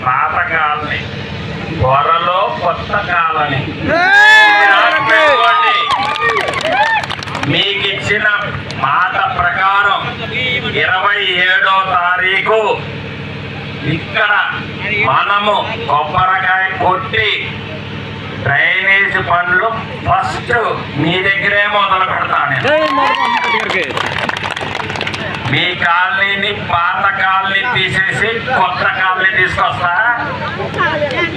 పాత కాలనీ త్వరలో కొత్త కాలనీ మీకు ఇచ్చిన మాట ప్రకారం 27వ తారీఖు ఇక్కడ మనము కొబ్బరికాయ కొట్టి డ్రైనేజ్ పనులు ఫస్ట్ మీ దగ్గరే మొదలు పెడతాను. మీ కాలనీని పాత కాలనీ తీసేసి కొత్త కాలనీ తీసుకొస్తా.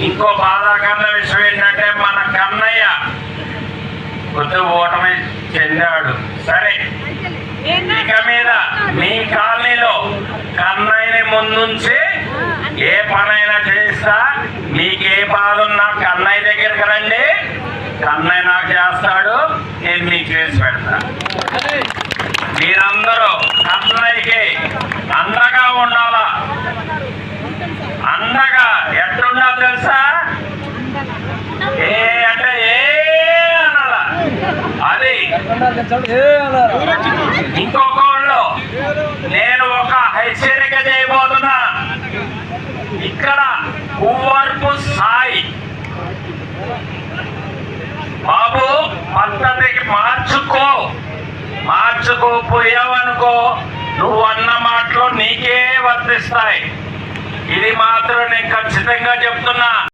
ఇంకో బాధాకరణ విషయం ఏంటంటే మన కన్నయ్య కొద్ది ఓటమి చెందాడు. సరే, ఇక మీద మీ కాలనీలో కన్నయ్యని ముందుంచి ఏ పనైనా చేస్తా. మీకే బాధున్నా కన్నయ్య దగ్గరికి రండి, కన్నయ్య నాకు చేస్తాడు, నేను మీకు చేసి పెడతా. మీరందరూ కన్నయ్యకి అండగా ఉండాలా. అండగా ఎట్లుండాలి తెలుసా? ఏ అంటే ఏ అనాలా. అది ఇంకొకళ్ళు నేను ఒక హెచ్చరిక చేయబోతున్నా. ఇక్కడ పువ్వర్పు సాయి బాబు పద్ధతికి మార్చుకోపోయావనుకో నువ్వు అన్న మాటలు నీకే వర్తిస్తాయి. ఇది మాత్రం నేను ఖచ్చితంగా చెప్తున్నా.